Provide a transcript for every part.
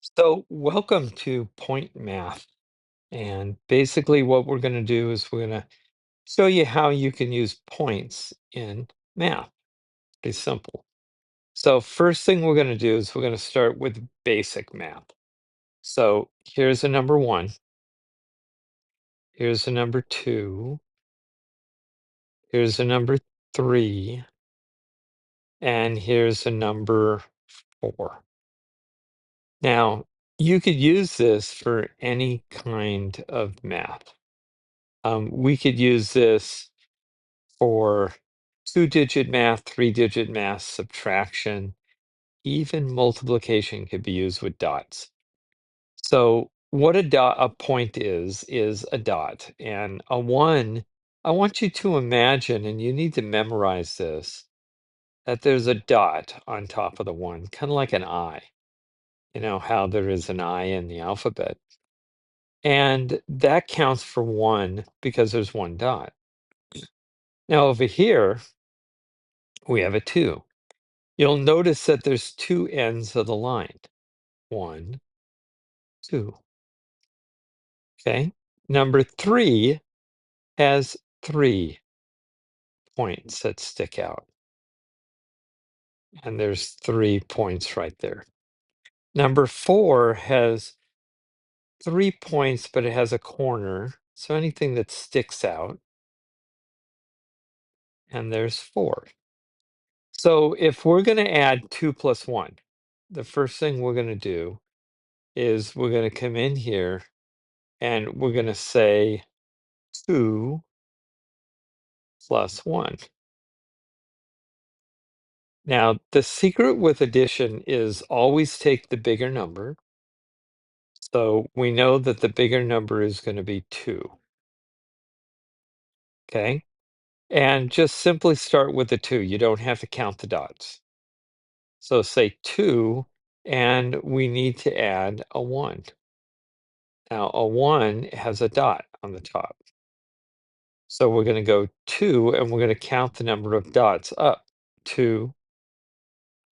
So, welcome to Point Math. And basically, what we're going to do is we're going to show you how you can use points in math. Pretty simple. So, first thing we're going to do is we're going to start with basic math. So, here's a number one, here's a number two, here's a number three, and here's a number four. Now, you could use this for any kind of math. We could use this for two-digit math, three-digit math, subtraction, even multiplication could be used with dots. So what a point is a dot, and a one, I want you to imagine, and you need to memorize this, that there's a dot on top of the one, kind of like an I. You know how there is an I in the alphabet. And that counts for one because there's one dot. Now over here, we have a two. You'll notice that there's two ends of the line. One, two. Okay. Number three has three points that stick out. And there's 3 points right there. Number four has 3 points, but it has a corner. So anything that sticks out, and there's four. So if we're going to add two plus one, the first thing we're going to do is we're going to come in here and we're going to say 2 plus 1. Now, the secret with addition is always take the bigger number. So we know that the bigger number is going to be 2. Okay. And just simply start with the 2. You don't have to count the dots. So say 2, and we need to add a 1. Now, a 1 has a dot on the top. So we're going to go 2, and we're going to count the number of dots up. 2,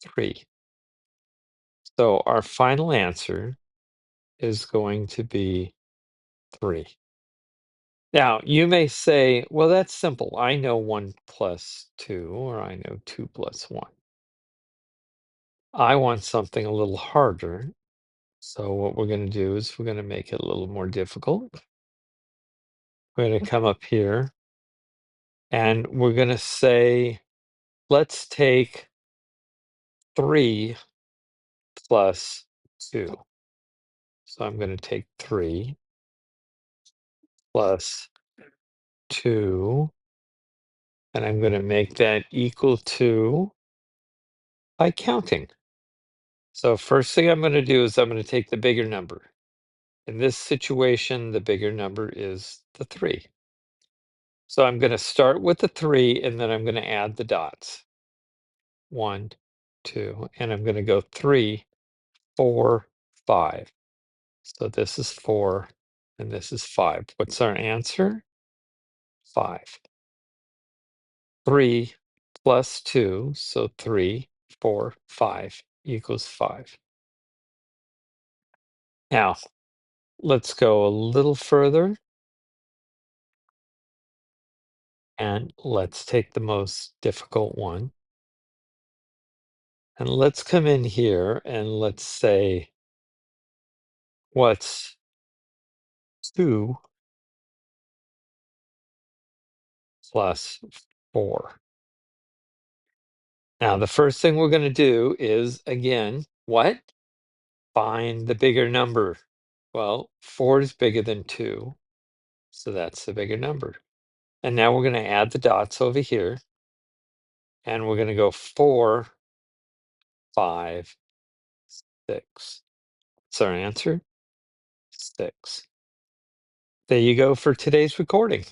3. So our final answer is going to be 3. Now, you may say, well, that's simple. I know 1 plus 2, or I know 2 plus 1. I want something a little harder. So what we're going to do is we're going to make it a little more difficult. We're going to come up here and we're going to say, let's take 3 plus 2. So I'm going to take 3 plus 2, and I'm going to make that equal to by counting. So first thing I'm going to do is I'm going to take the bigger number. In this situation, the bigger number is the 3. So I'm going to start with the 3, and then I'm going to add the dots. 1, 2, and I'm going to go 3, 4, 5. So this is 4, and this is 5. What's our answer? 5. 3 plus 2, so 3, 4, 5 equals 5. Now, let's go a little further, and let's take the most difficult one. And let's come in here and let's say, what's 2 plus 4? Now, the first thing we're going to do is, again, what? Find the bigger number. Well, 4 is bigger than 2, so that's the bigger number. And now we're going to add the dots over here, and we're going to go 4, 5, 6. What's our answer? 6. There you go for today's recording.